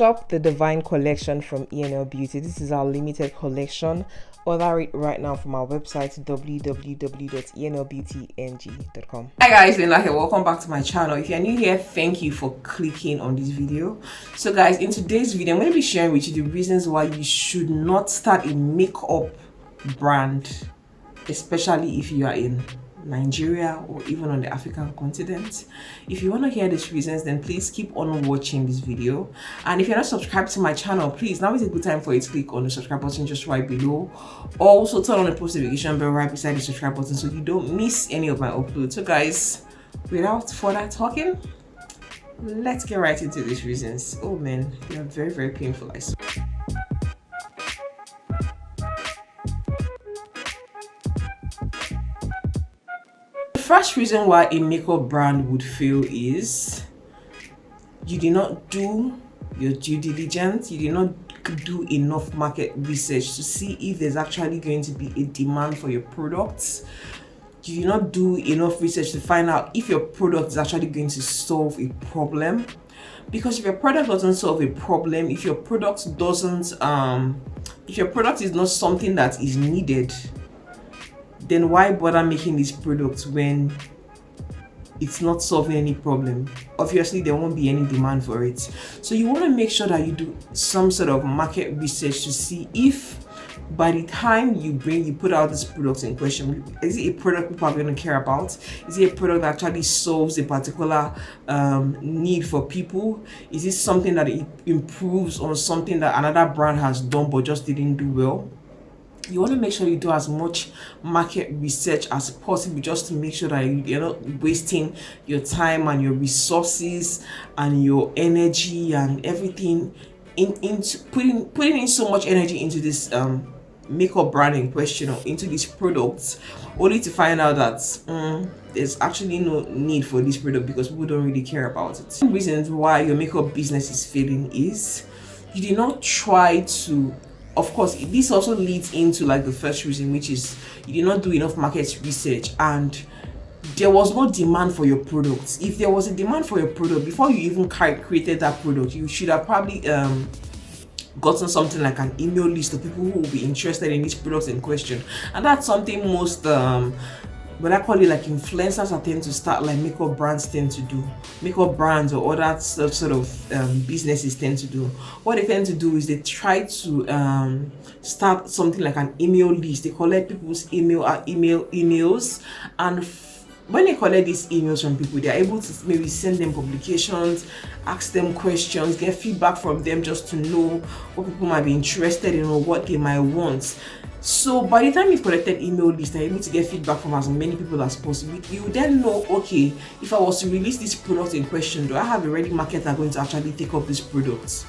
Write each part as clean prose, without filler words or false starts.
shop the Divine collection from ENL Beauty. This is our limited collection. Order it right now from our website www.enlbeautyng.com. Hi guys, Linda here. Welcome back to my channel. If you're new here, thank you for clicking on this video. So guys, in today's video, I'm going to be sharing with you the reasons why you should not start a makeup brand, especially if you are in Nigeria or even on the African continent. If you want to hear these reasons, then please keep on watching this video. And if you're not subscribed to my channel, please, now is a good time for you to click on the subscribe button just right below. Also turn on the post notification bell right beside the subscribe button so you don't miss any of my uploads. So guys, without further talking, let's get right into these reasons. Oh man, they are very, very painful, I swear. First reason why a makeup brand would fail is you did not do your due diligence. You did not do enough market research to see if there's actually going to be a demand for your products. You did not do enough research to find out if your product is actually going to solve a problem. Because if your product doesn't solve a problem, if your product is not something that is needed, then why bother making these products when it's not solving any problem? Obviously, there won't be any demand for it. So you want to make sure that you do some sort of market research to see if by the time you put out this product in question, is it a product people are going to care about? Is it a product that actually solves a particular need for people? Is it something that it improves on something that another brand has done but just didn't do well? You want to make sure you do as much market research as possible just to make sure that you're not wasting your time and your resources and your energy and everything into putting in so much energy into this makeup brand in question or into these products, only to find out that there's actually no need for this product because people don't really care about it. Some reasons why your makeup business is failing is you did not try to. Of course, this also leads into like the first reason, which is you did not do enough market research and there was no demand for your products. If there was a demand for your product before you even created that product, you should have probably gotten something like an email list of people who will be interested in these products in question. And that's something most but I call it like influencers tend to start, like makeup brands tend to do. Makeup brands or other sort of businesses tend to do. What they tend to do is they try to start something like an email list. They collect people's emails, and when they collect these emails from people, they're able to maybe send them publications, ask them questions, get feedback from them just to know what people might be interested in or what they might want. So by the time you've collected email list and able to get feedback from as many people as possible, you then know, okay, if I was to release this product in question, do I have a ready market that are going to actually take up this product?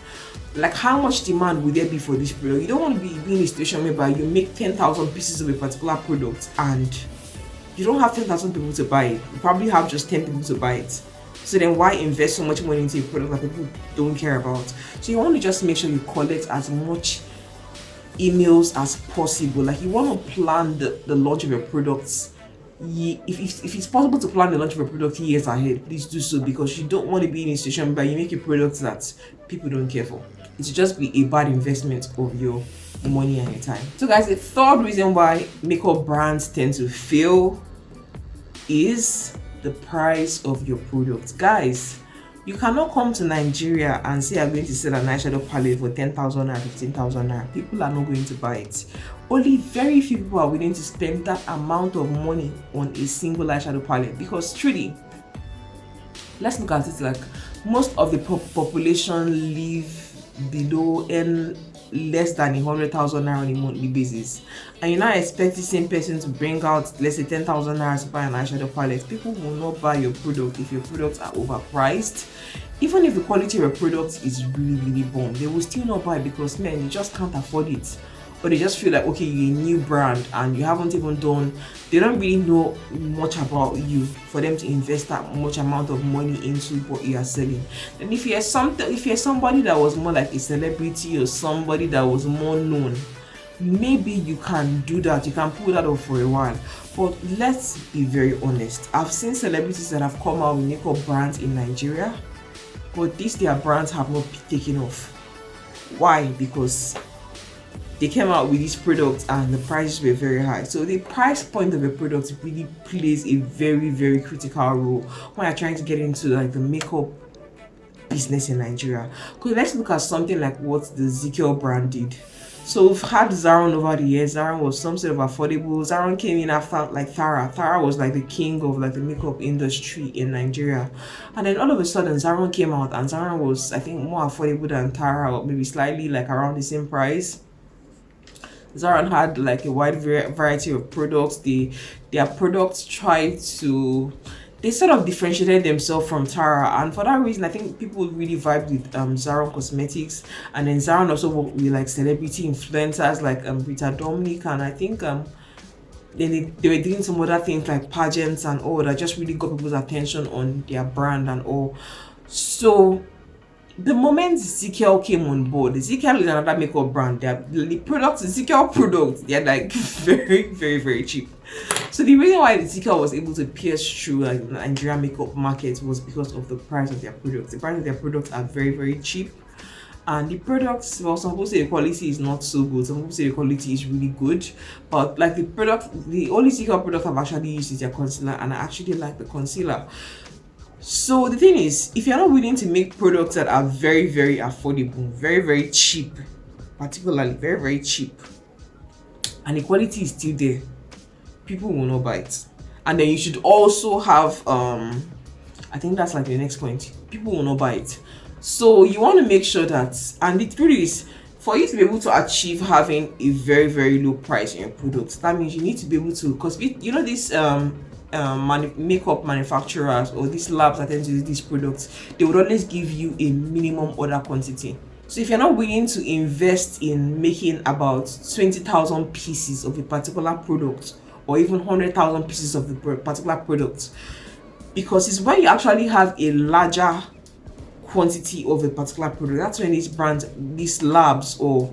Like, how much demand will there be for this product? You don't want to be in a situation whereby you make 10,000 pieces of a particular product and you don't have 10,000 people to buy it. You probably have just 10 people to buy it. So then why invest so much money into a product that people don't care about? So you want to just make sure you collect as much emails as possible. Like, you want to plan the launch of your products. If it's possible to plan the launch of your product years ahead, please do so, because you don't want to be in a situation where you make a product that people don't care for. It should just be a bad investment of your money and your time. So guys, the third reason why makeup brands tend to fail is the price of your product. Guys, you cannot come to Nigeria and say I'm going to sell an eyeshadow palette for 10,000 or 15,000 naira. People are not going to buy it. Only very few people are willing to spend that amount of money on a single eyeshadow palette, because truly, let's look at it like most of the population live below and less than 100,000 naira on a monthly basis, and you now expect the same person to bring out, let's say, 10,000 naira to buy an eyeshadow palette. People will not buy your product if your products are overpriced. Even if the quality of your product is really, really bomb, they will still not buy, because man, you just can't afford it. Or they just feel like, okay, you're a new brand and you haven't even done, they don't really know much about you for them to invest that much amount of money into what you are selling. And if you're somebody that was more like a celebrity or somebody that was more known, maybe you can do that, you can pull that off for a while. But let's be very honest, I've seen celebrities that have come out with makeup brands in Nigeria, but their brands have not taken off. Why? Because they came out with these products and the prices were very high. So the price point of a product really plays a very, very critical role when you're trying to get into like the makeup business in Nigeria. Because let's look at something like what the Ezekiel brand did. So we've had Zaron over the years. Zaron was some sort of affordable. Zaron came in after like Thara. Thara was like the king of like the makeup industry in Nigeria. And then all of a sudden Zaron came out, and Zaron was, I think, more affordable than Thara, or maybe slightly like around the same price. Zaron had like a wide variety of products. Their products tried to, they sort of differentiated themselves from Tara, and for that reason I think people really vibed with Zaron Cosmetics. And then Zaron also worked with like celebrity influencers like Rita Dominic, and I think they were doing some other things like pageants and all that just really got people's attention on their brand and all. So the moment Ezekiel came on board, Ezekiel is another makeup brand. The products, Ezekiel products, they're like very, very, very cheap. So the reason why Ezekiel was able to pierce through like the Nigerian makeup market was because of the price of their products. The price of their products are very, very cheap. And the products, well, some people say the quality is not so good, some people say the quality is really good. But like the only Ezekiel product I've actually used is their concealer, and I actually like the concealer. So the thing is, if you're not willing to make products that are very, very affordable, very, very cheap, particularly very, very cheap, and the quality is still there, people will not buy it. And then you should also have I think that's like the next point, people will not buy it. So you want to make sure that, and the truth is, for you to be able to achieve having a very, very low price in your products, that means you need to be able to, because you know this makeup manufacturers or these labs that tend to use these products, they would always give you a minimum order quantity. So if you're not willing to invest in making about 20,000 pieces of a particular product, or even 100,000 pieces of the particular product, because it's when you actually have a larger quantity of a particular product, that's when these brands, these labs or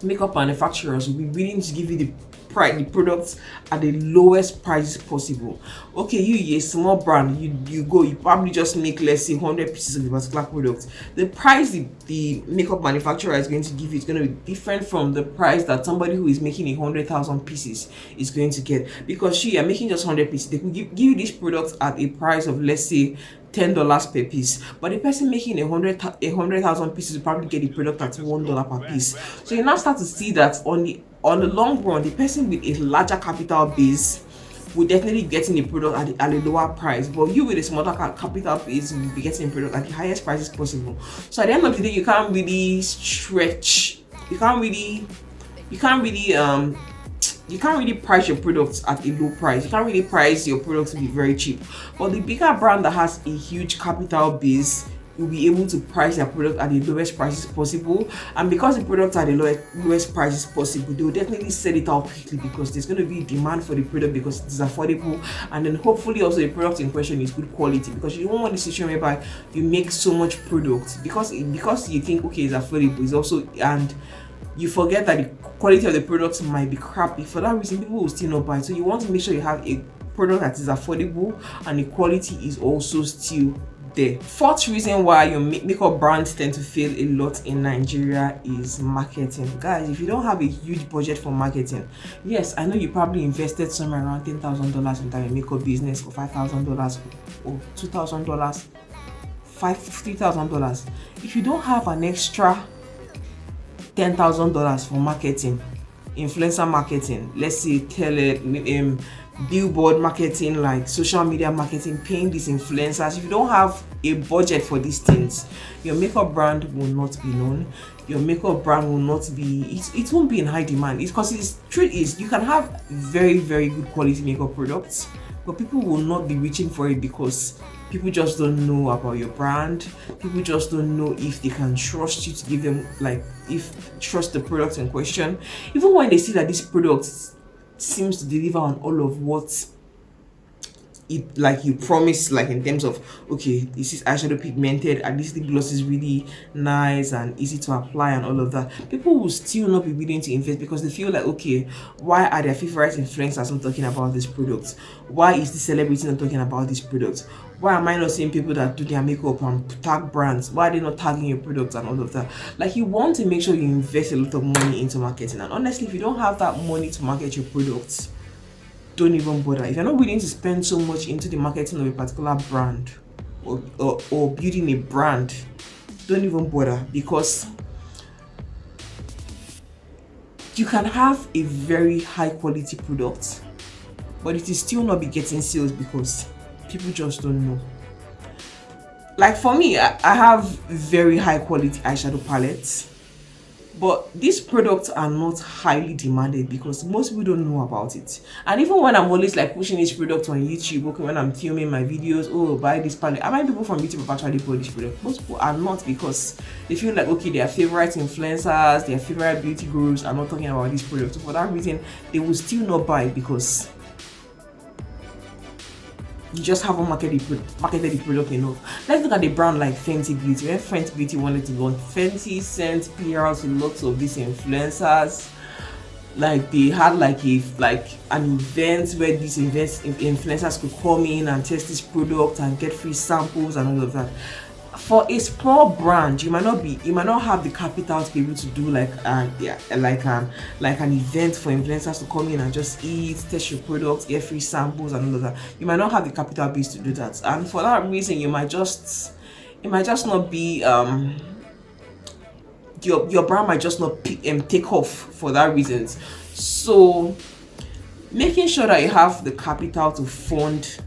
makeup manufacturers will be willing to give you the products at the lowest prices possible. Okay, you a small brand, you probably just make, let's say, 100 pieces of a particular product. The price the makeup manufacturer is going to give you is going to be different from the price that somebody who is making 100,000 pieces is going to get, because you are making just 100 pieces. They could give you these products at a price of, let's say, $10 per piece, but the person making 100,000 pieces will probably get the product at $1 per piece. So you now start to see that on the long run, the person with a larger capital base will definitely be getting the product at a lower price, but you with a smaller capital base will be getting the product at the highest prices possible. So at the end of the day, you can't really stretch. You can't really price your products at a low price. You can't really price your products to be very cheap. But the bigger brand that has a huge capital base will be able to price their product at the lowest prices possible. And because the products are the lowest prices possible, they will definitely sell it out quickly, because there's going to be demand for the product because it is affordable. And then hopefully also the product in question is good quality, because you don't want a situation whereby you make so much product because you think, okay, it's affordable, it's also, and you forget that the quality of the products might be crappy. For that reason, people will still not buy. So you want to make sure you have a product that is affordable and the quality is also still there. Fourth reason why your makeup brands tend to fail a lot in Nigeria is marketing. Guys, if you don't have a huge budget for marketing, yes, I know you probably invested somewhere around $10,000 into your makeup business, or $5,000 or $2,000, $50,000. If you don't have an extra $10,000 for marketing, influencer marketing, let's say billboard marketing, like social media marketing, paying these influencers, if you don't have a budget for these things, your makeup brand will not be known. Your makeup brand will not be, it won't be in high demand. It's because the truth is, you can have very, very good quality makeup products, but people will not be reaching for it because people just don't know about your brand. People just don't know if they can trust you to give them, trust the product in question. Even when they see that this product seems to deliver on all of what it like you promise, like in terms of, okay, this is eyeshadow pigmented, at least the gloss is really nice and easy to apply and all of that, people will still not be willing to invest because they feel like, okay, why are their favorite influencers not talking about this product? Why is the celebrity not talking about this product? Why am I not seeing people that do their makeup and tag brands? Why are they not tagging your product and all of that? Like, you want to make sure you invest a lot of money into marketing. And honestly, if you don't have that money to market your products, don't even bother. If you're not willing to spend so much into the marketing of a particular brand or building a brand, don't even bother, because you can have a very high quality product, but it is still not be getting sales because people just don't know. Like for me, I have very high quality eyeshadow palettes, but these products are not highly demanded because most people don't know about it. And even when I'm always like pushing this product on YouTube, okay, when I'm filming my videos, oh, buy this palette, how many people from YouTube have actually bought this product? Most people are not, because they feel like, okay, their favorite influencers, their favorite beauty gurus are not talking about this product. So for that reason, they will still not buy, because you just haven't marketed the product enough. Let's look at the brand like Fenty Beauty. When Fenty Beauty wanted to launch, Fenty sent PR to lots of these influencers. Like they had like an event where these influencers could come in and test this product and get free samples and all of that. For a small brand, you might not have the capital to be able to do like an event for influencers to come in and just eat, test your products, get free samples and all of that. You might not have the capital base to do that, and for that reason, it might just not be your brand might just not take off for that reason. So making sure that you have the capital to fund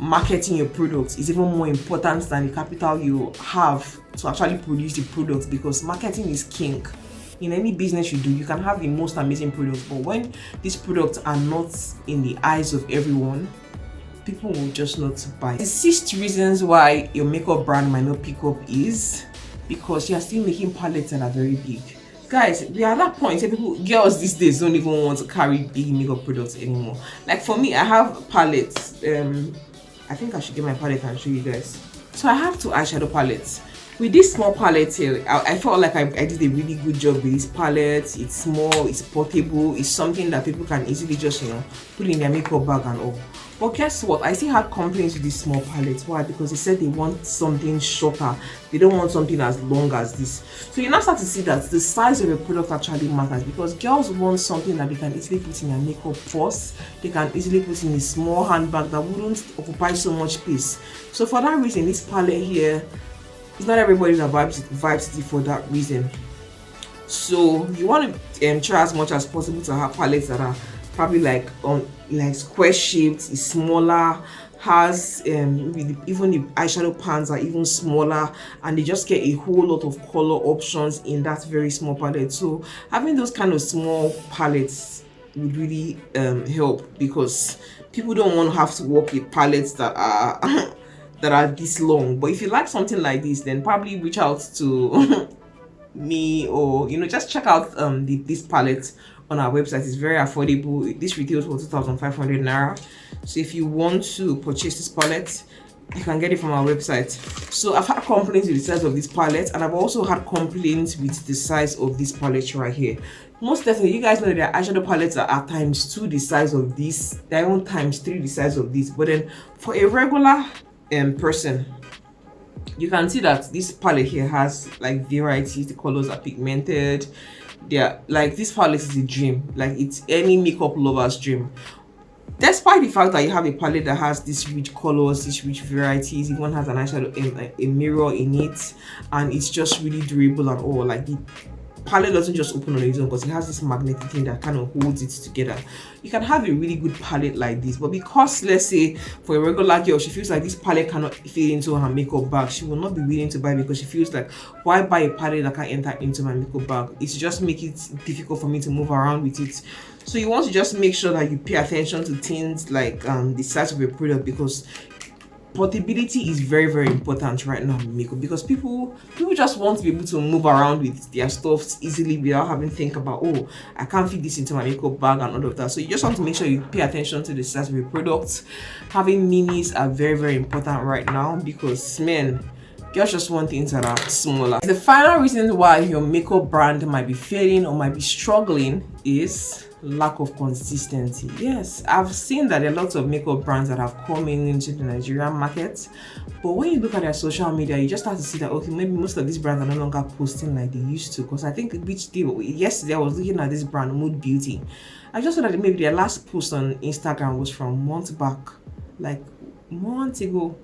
marketing your products is even more important than the capital you have to actually produce the products, because marketing is king. In any business you do, you can have the most amazing products, but when these products are not in the eyes of everyone, people will just not buy. The 6th reasons why your makeup brand might not pick up is because you are still making palettes that are very big. Guys, we are at that point where girls these days don't even want to carry big makeup products anymore. Like for me, I have palettes. I think I should get my palette and show you guys. So I have 2 eyeshadow palettes. With this small palette here, I felt like I did a really good job with this palette. It's small, it's portable, it's something that people can easily just, put in their makeup bag and all. But guess what? I still had complaints with this small palette. Why? Because they said they want something shorter. They don't want something as long as this. So you now start to see that the size of your product actually matters, because girls want something that they can easily put in their makeup purse. They can easily put in a small handbag that wouldn't occupy so much space. So for that reason, this palette here, it's not everybody that vibes it for that reason. So you want to try as much as possible to have palettes that are probably like square shaped, is smaller, has even the eyeshadow pans are even smaller, and they just get a whole lot of color options in that very small palette. So having those kind of small palettes would really help, because people don't want to have to work with palettes that are that are this long. But if you like something like this, then probably reach out to me, or just check out this palette on our website. It's very affordable. This retails for 2,500 naira. So if you want to purchase this palette, you can get it from our website. So I've had complaints with the size of this palette, and I've also had complaints with the size of this palette right here. Most definitely, you guys know that eyeshadow palettes are at times 2 the size of this, they're even times 3 the size of this. But then for a regular person, you can see that this palette here has like varieties. The colors are pigmented. They're like, this palette is a dream. Like, it's any makeup lover's dream. Despite the fact that you have a palette that has these rich colors, these rich varieties, even has an eyeshadow, a mirror in it, and it's just really durable and all. Like, the palette doesn't just open on its own, because it has this magnetic thing that kind of holds it together. You can have a really good palette like this, but because, let's say, for a regular girl, she feels like this palette cannot fit into her makeup bag, she will not be willing to buy, because she feels like, why buy a palette that can enter into my makeup bag? It's just make it difficult for me to move around with it. So you want to just make sure that you pay attention to things like the size of your product, because portability is very, very important right now in makeup, because people just want to be able to move around with their stuff easily without having to think about, oh, I can't fit this into my makeup bag and all of that. So you just want to make sure you pay attention to the size of your products. Having minis are very, very important right now, because men, girls just want things that are smaller. The final reason why your makeup brand might be failing or might be struggling is lack of consistency. Yes, I've seen that there are lots of makeup brands that have come into the Nigerian market, but when you look at their social media, you just start to see that, okay, maybe most of these brands are no longer posting like they used to. Because I think yesterday I was looking at this brand, Mood Beauty. I just saw that maybe their last post on Instagram was from months back, like months ago.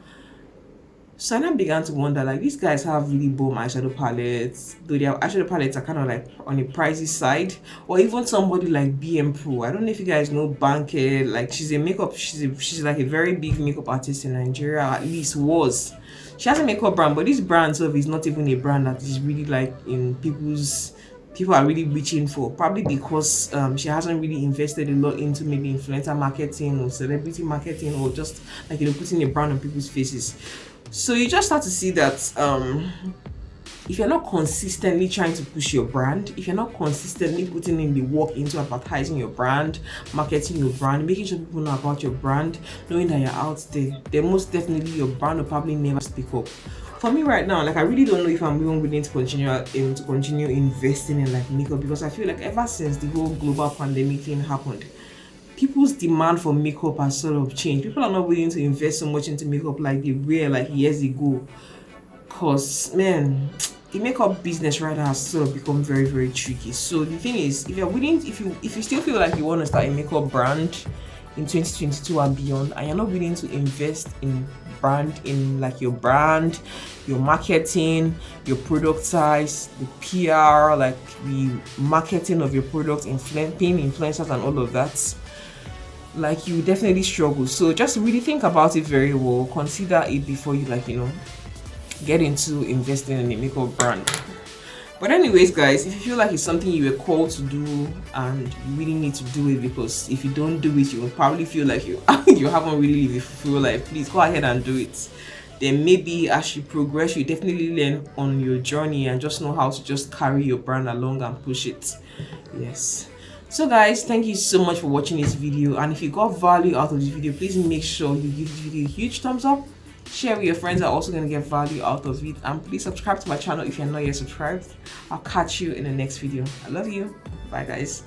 So I now began to wonder, like, these guys have really bomb eyeshadow palettes, though their eyeshadow palettes are kind of like on the pricey side. Or even somebody like BM Pro. I don't know if you guys know Banke. Like, she's like a very big makeup artist in Nigeria, at least was. She has a makeup brand, but this brand sort of is not even a brand that is really like in people are really reaching for, probably because she hasn't really invested a lot into maybe influencer marketing or celebrity marketing, or just like, you know, putting a brand on people's faces. So you just start to see that if you're not consistently trying to push your brand, if you're not consistently putting in the work into advertising your brand, marketing your brand, making sure people know about your brand, knowing that you're out there, then most definitely your brand will probably never speak up. For me right now, like, I really don't know if I'm even willing to continue investing in like makeup, because I feel like ever since the whole global pandemic thing happened, people's demand for makeup has sort of changed. People are not willing to invest so much into makeup like they were like years ago. Cause man, the makeup business right now has sort of become very, very tricky. So the thing is, if you still feel like you want to start a makeup brand in 2022 and beyond, and you're not willing to invest in like your brand, your marketing, your product size, the PR, like the marketing of your product, paying influencers and all of that, like, you definitely struggle. So just really think about it very well. Consider it before you, like, you know, get into investing in a makeup brand. But anyways, guys, if you feel like it's something you were called to do and you really need to do it, because if you don't do it, you will probably feel like you haven't really lived a full life, please go ahead and do it. Then maybe as you progress, you definitely learn on your journey and just know how to just carry your brand along and push it. Yes. So guys, thank you so much for watching this video, and if you got value out of this video, please make sure you give this video a huge thumbs up, share with your friends that are also going to get value out of it, and please subscribe to my channel if you're not yet subscribed. I'll catch you in the next video. I love you. Bye guys.